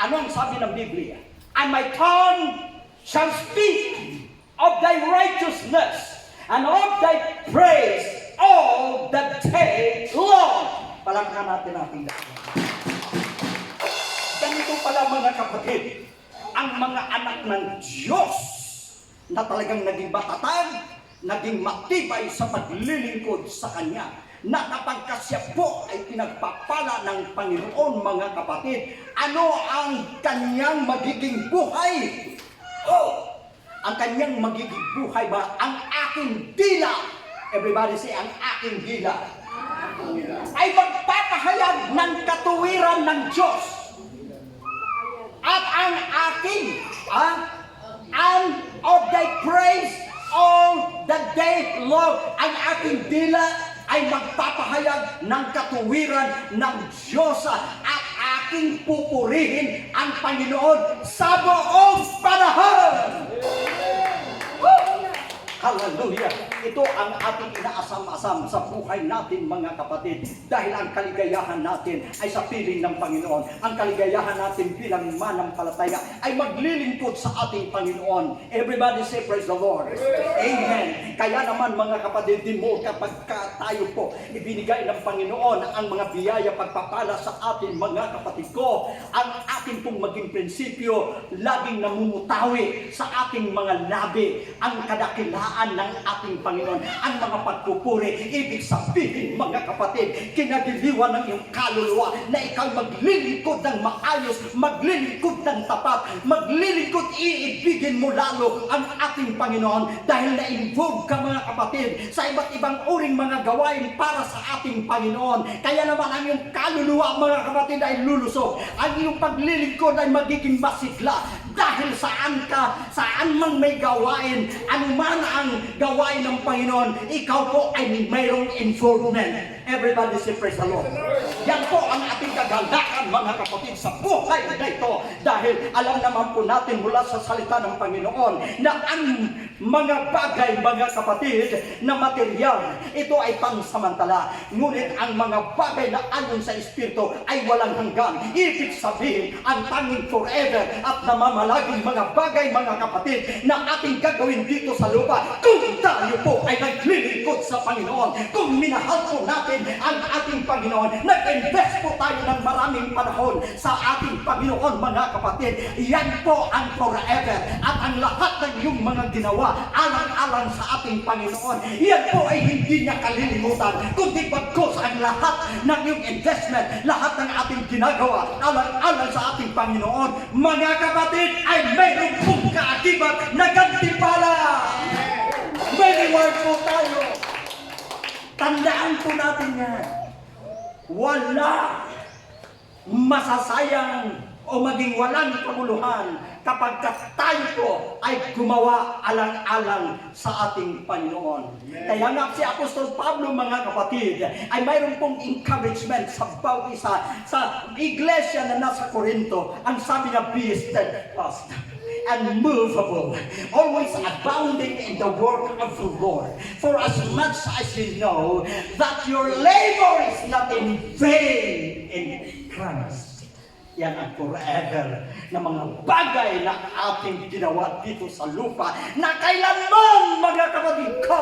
Ano ang sabi ng Biblia? And my tongue shall speak of thy righteousness and of thy praise all the day long. Palakpakan natin ating dahil. Ganito pala mga kapatid, ang mga anak ng Diyos na talagang naging matatag, naging matibay sa paglilingkod sa Kanya, na kapag siya po ay pinagpapala ng Panginoon, mga kapatid, ano ang kanyang magiging buhay? Oh! Ang kanyang magiging buhay ba? Ang aking dila, everybody say, ang aking dila, ay magpapahayag ng katuwiran ng Diyos. At ang aking, and of thy praise all the day long, ang aking dila ay magpapahayag ng katuwiran ng Diyos at aking pupurihin ang Panginoon sa buong panahon. Hallelujah! Ito ang ating inaasam-asam sa buhay natin, mga kapatid, dahil ang kaligayahan natin ay sa piling ng Panginoon. Ang kaligayahan natin bilang manampalataya ay maglilingkod sa ating Panginoon. Everybody say praise the Lord. Amen. Kaya naman, mga kapatid, din mo kapag tayo po ibinigay ng Panginoon ang mga biyaya pagpapala sa atin, mga kapatid ko, ang ating pong maging prinsipyo laging namumutawi sa ating mga labi ang kadakilaan ng ating Panginoon, ang mga pagpupuri. Ibig sabihin, mga kapatid, kinagiliwan ng iyong kaluluwa na ikaw maglilingkod ng maayos, maglilingkod ng tapat, maglilingkod, iibigin mo lalo ang ating Panginoon dahil na-involve ka, mga kapatid, sa iba't ibang uring mga gawain para sa ating Panginoon. Kaya naman ang iyong kaluluwa, mga kapatid, ay lulusog. Ang iyong paglilingkod ay magiging masigla dahil saan mang may gawain, anuman ang gawain ng Panginoon, ikaw po ay mayroong involvement. Everybody say praise the Lord. Yan po ang ating kagalakan, mga kapatid, sa buhay na ito. Dahil alam naman po natin mula sa salita ng Panginoon na ang mga bagay, mga kapatid, na material, ito ay pangsamantala. Ngunit ang mga bagay na ayon sa Espiritu ay walang hanggan. Ibig sabihin, ang tanging forever at namamalaging mga bagay, mga kapatid, na ating gagawin dito sa lupa, kung tayo po ay naglilingkod sa Panginoon, kung minahal po natin ang ating Panginoon, nag-invest po tayo ng maraming panahon sa ating Panginoon, mga kapatid, yan po ang forever. At ang lahat ng iyong mga ginawa alang-alang sa ating Panginoon, yan po ay hindi niya kalilimutan, kundi bagkos ang lahat ng iyong investment, lahat ng ating ginagawa alang-alang sa ating Panginoon, mga kapatid, ay mayroon pong kaakibat na gantimpala. May reward po tayo. Tandaan po natin yan. Wala masasayang o maging walang kabuluhan kapag tayo po ay gumawa alang-alang sa ating Panginoon. Kaya nga si Apostol Pablo, mga kapatid, ay mayroon pong encouragement sa bawat isa sa iglesia na nasa Corinto. Ang sabi na, be steadfast and movable, always abounding in the work of the Lord. For as much as you know that your labor is not in vain in Christ. Yan ang forever na mga bagay na ating ginawa dito sa lupa na kailanman, mga kapatid ko,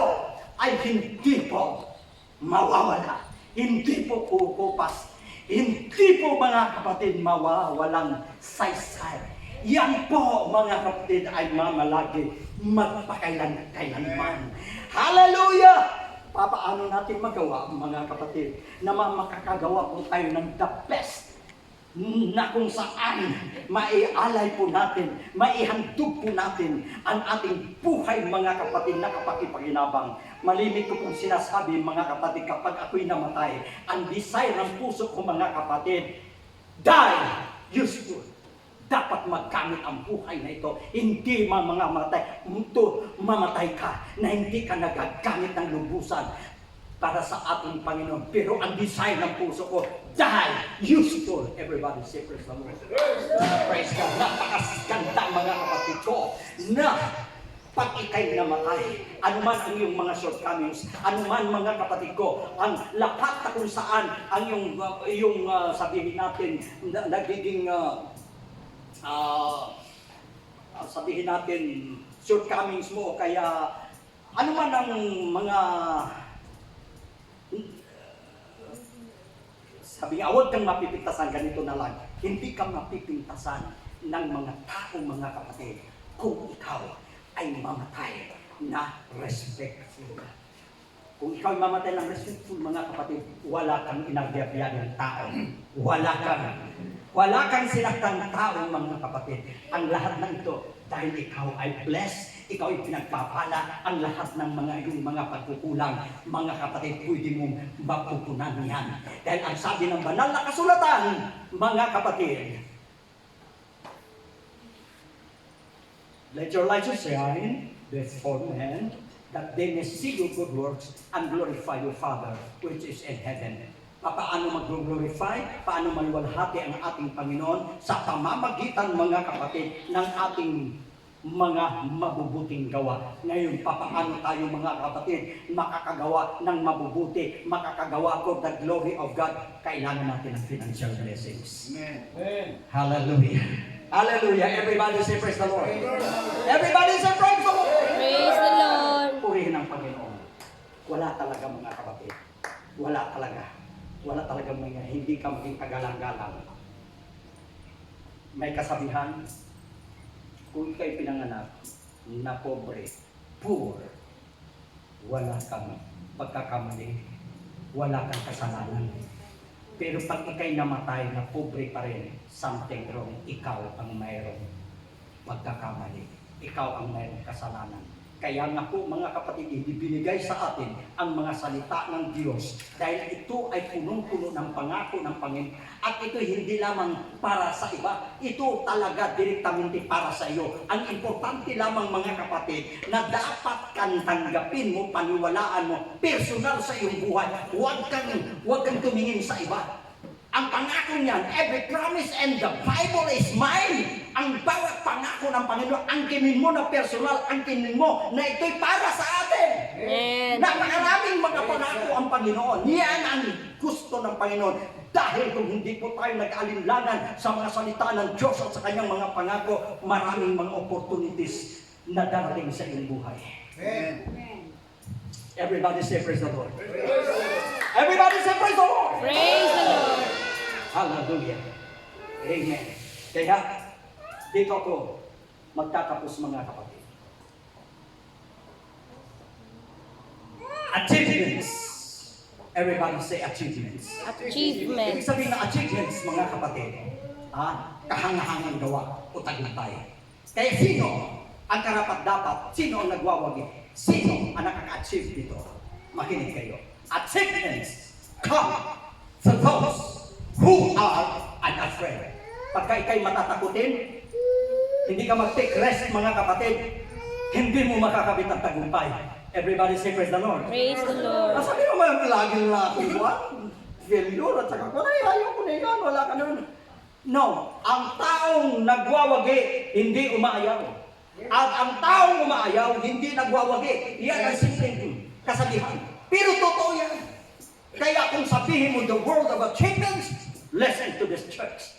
ay hindi po mawawala, hindi po kukupas, hindi po, mga kapatid, mawawalang saysay. Yan po, mga kapatid, ay mamalagi magpakailan-kailanman. Hallelujah! Paano natin magawa, mga kapatid, na makakagawa po tayo ng the best na kung saan maialay po natin, maihandog po natin ang ating buhay, mga kapatid, na kapakipakinabang. Malimit ko pong sinasabi, mga kapatid, kapag ako'y namatay, ang desire ng puso ko, mga kapatid, die useful. Dapat magkamit ang buhay na ito. Hindi mamatay ka na hindi ka nagagamit ng lubusan para sa ating Panginoon. Pero ang desire ng puso ko, die useful. Everybody say praise the Lord. Praise God. Napakaganda, mga kapatid ko, na pag ikay namatay, anuman ang iyong mga shortcomings, anuman, mga kapatid ko, ang lahat na kung saan ang iyong sabihin natin, nagiging sabihin natin, shortcomings mo o kaya ano man ang mga sabi nga, huwag kang mapipintasan, ganito na lang. Hindi ka mapipintasan ng mga taong mga kapatid kung ikaw ay mamatay na respectful. Kung ikaw ay mamatay ng respectful, mga kapatid, wala kang inagyabyan ng tao. Wala kang sinaktang tao, mga kapatid. Ang lahat ng ito, dahil ikaw ay blessed, ikaw ay pinagpapala, ang lahat ng yung mga pagkukulang, mga kapatid, pwede mong mapupunan yan. Dahil ang sabi ng banal na kasulatan, mga kapatid, let your light shine before men, that they may see your good works and glorify your Father which is in heaven. Paano mag-glorify? Paano maluwalhati ang ating Panginoon? Sa pamamagitan, mga kapatid, ng ating mga mabubuting gawa. Ngayon, paano tayo, mga kapatid, makakagawa ng mabubuti, makakagawa for the glory of God? Kailangan natin ng financial blessings.
Amen.
Hallelujah. Hallelujah. Everybody say praise the Lord. Everybody say praise the Lord.
Praise the Lord.
Purihin ang Panginoon. Wala talaga, mga kapatid. Wala talaga. Wala talaga mga hindi ka maging kagalang-galang. May kasabihan, kung ikaw'y pinanganak na pobre, poor, wala kang pagkakamali, wala kang kasalanan. Pero pag ikaw'y namatay na pobre pa rin, something wrong, ikaw ang mayroong pagkakamali. Ikaw ang mayroong kasalanan. Kaya nga po, mga kapatid, ibinigay sa atin ang mga salita ng Diyos dahil ito ay punong-puno ng pangako ng Panginoon. At ito hindi lamang para sa iba, ito talaga direktamente para sa iyo. Ang importante lamang, mga kapatid, na dapat kang tanggapin mo, paniwalaan mo, personal sa iyong buhay. Huwag kang tumingin sa iba. Ang pangako niyan, every promise and the Bible is mine. Ang bawat pangako ng Panginoon, ang kinin mo na personal, ang kinin mo na ito'y para sa atin.
Amen.
Napakaraming mga pangako ang Panginoon. Yan ang gusto ng Panginoon. Dahil kung hindi po tayo nag-alinlangan sa mga salita ng Diyos at sa kanyang mga pangako, maraming mga opportunities na darating sa iyong buhay.
Amen.
Everybody say praise the Lord. Everybody say praise the Lord.
Praise the Lord.
Hallelujah. Amen. Kaya, dito ako magtatapos, mga kapatid. Achievements. Everybody say achievements. Ibig
Achievement.
sabihin na achievements, mga kapatid, kahangahangang gawa o tagumpay. Kaya sino ang karapat-dapat? Sino ang nagwawagi? Sino ang nakaka-achieve dito? Makinig kayo. Achievements come to those who are unafraid. Pagka ikay matatakutin, hindi ka mag-take rest, mga kapatid, hindi mo makakabit ang tagumpay. Everybody say praise the Lord.
Praise the Lord.
Sabi naman, lagi na akong failure at saka ko, ayaw ko na yan, wala ka naman. No, ang taong nagwawagi, hindi umaayaw. At ang taong umaayaw, hindi nagwawagi. Yan ang simpleng kasabihan. Pero totoo yan. Kaya kung sabihin mo the world of achievements, listen to this church.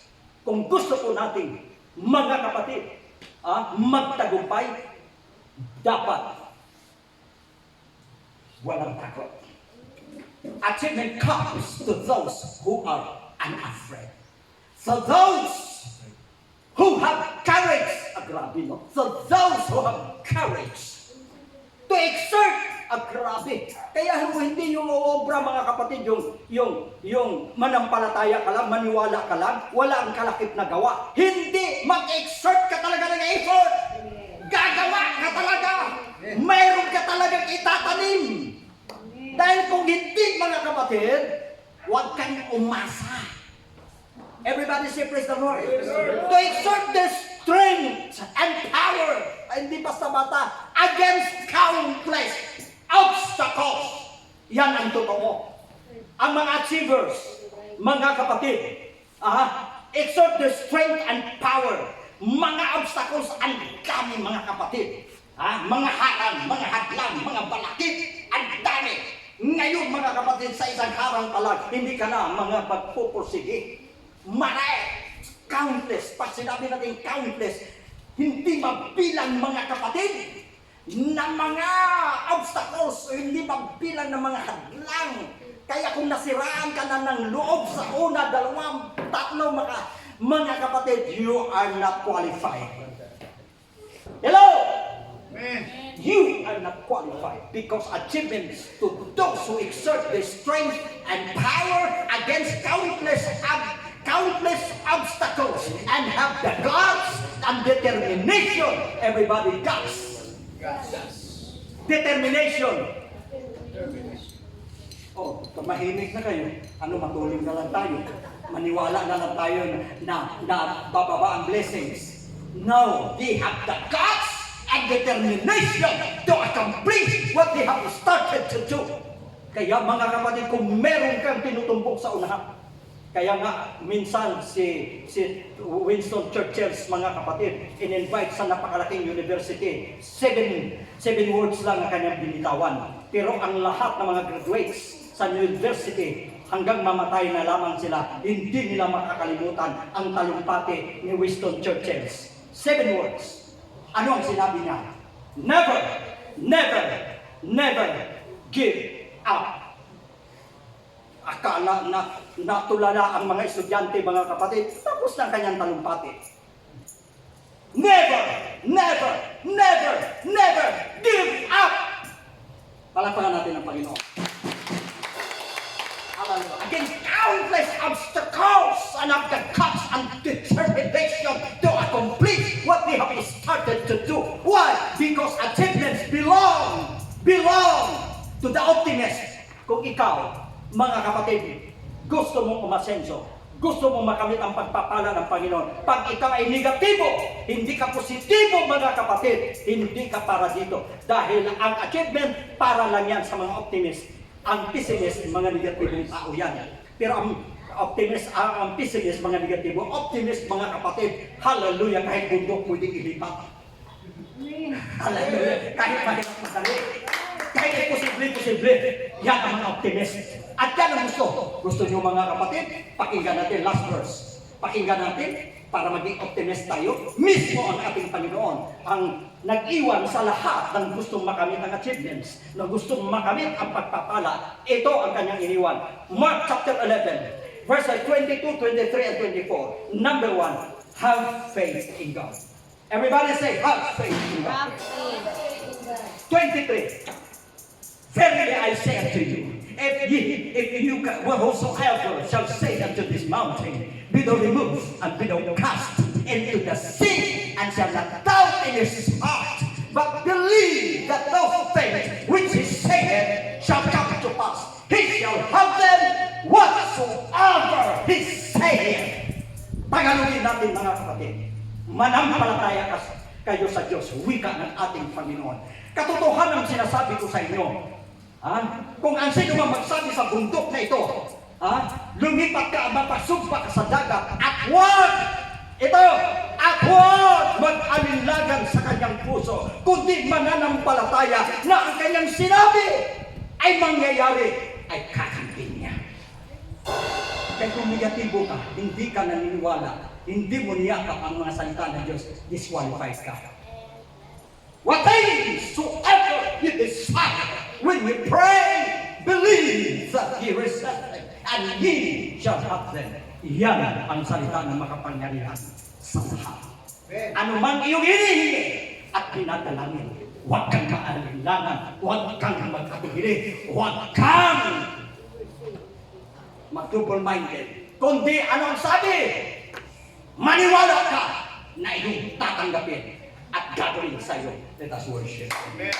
Kung gusto po natin, mga kapatid, magtagumpay, dapat walang takot. Achievement comes to those who are unafraid. So those who have courage, grabe, no? So those who have courage to exert, grabe. Kaya hindi yung obra, mga kapatid, yung manampalataya ka lang, maniwala ka lang, wala ang kalakip na gawa. Hindi, mag-exert ka talaga ng effort. Gagawa ka talaga. Mayroon ka talagang itatanim. Dahil kung hindi, mga kapatid, huwag kang umasa. Everybody say praise the Lord. To exert the strength and power, hindi basta-bata, against countless obstacles. Yan ang totoo. Ang mga achievers, mga kapatid, exert the strength and power. Mga obstacles ang dami, mga kapatid. Mga harang, mga hadlang, mga balakid, ang dami. Ngayon, mga kapatid, sa isang harang palag, hindi ka na mga pagpupursige. Marami. countless. Pag sinabi natin countless, hindi mabilang mga kapatid na mga obstacles o hindi mabilang na mga hadlang. Kaya kung nasiraan ka na ng loob sa una, dalawang, tatlo mga kapatid, you are not qualified. Hello? You are not qualified because achievements to those who exert their strength and power against countless obstacles and have the guts and determination. Everybody guts. Determination. Oh, tumahimik na kayo. Ano, matulog na lang tayo. Maniwala na lang tayo na bababa ang blessings. No, they have the guts and determination to accomplish what they have started to do. Kaya mga kapatid, kung meron kang tinutumbok sa unahan, kaya nga minsan si Winston Churchill's mga kapatid in-invite sa napakalaking university, seven words lang ang kanyang binitawan. Pero ang lahat ng mga graduates sa university hanggang mamatay na lamang sila, hindi nila makakalimutan ang talumpati ni Winston Churchill. 7 words. Ano ang sinabi niya? Never, never, never give up. Akala na natulala ang mga estudyante, mga kapatid, tapos na kanyang talumpati. Never, never, never, never give up. Palakpakan natin ang Panginoon. Against countless obstacles and of the guts and determination to accomplish what they have started to do. Why? Because achievements belong to the optimist. Kung ikaw, mga kapatid, gusto mong umasenso, gusto mong makamit ang pagpapala ng Panginoon, pag ikaw ay negatibo, hindi ka positibo, mga kapatid, hindi ka para dito. Dahil ang achievement, para lang yan sa mga optimist. Ang pessimist, mga negatibong tao yan. Pero ang optimist, ang pessimist, mga negatibo. Optimist, mga kapatid, hallelujah, kahit bundok pwedeng ilipat. Hallelujah, kahit mahirap madali. Kahit posible, yan ang mga optimist. At yan ang gusto nyo, mga kapatid, pakinggan natin last verse. Pakinggan natin para maging optimist tayo. Mismo ang ating Panginoon ang nag-iwan sa lahat ng gustong makamit ang achievements, na gustong makamit ang pagpapala. Ito ang kanyang iniwan. Mark chapter 11, verses 22, 23, and 24. Number 1, have faith in God. Everybody say, have faith in God. 23. Verily I say unto you, if you whatsoever shall say unto this mountain, be thou removed and be thou cast into the sea, and shall not doubt in his heart, but believe that those things which he saith shall come to pass, he shall have them whatsoever he saith. Tagalogin natin, mga kapatid, manampalataya kayo sa Diyos, wika ng ating Panginoon. Katotohanan ang sinasabi ko sa inyo. Kung ang sino man magsabi sa bundok na ito, lumipat ka, mapasumpa ka sa dagat, at huwag mag-alinlagan sa kanyang puso, kundi mananampalataya na ang kanyang sinabi ay mangyayari, ay kakampihin niya. Kaya kung negatibo ka, hindi ka naniniwala, hindi mo niyakap ang mga salita ng Diyos, disqualified ka. What things soever you desire, when we pray, believe that He receiveth them, and ye shall have them. Yan ang salita ng makapangyarihan sa lahat. Ano man iyong hinihingi at pinadalangin, huwag kang kaalinlangan, huwag kang magkatugili, huwag kang mag-double-minded. Kundi ano ang sabi? Maniwala ka na iyong tatanggapin at gagawin sa iyo. Let us worship.
Amen.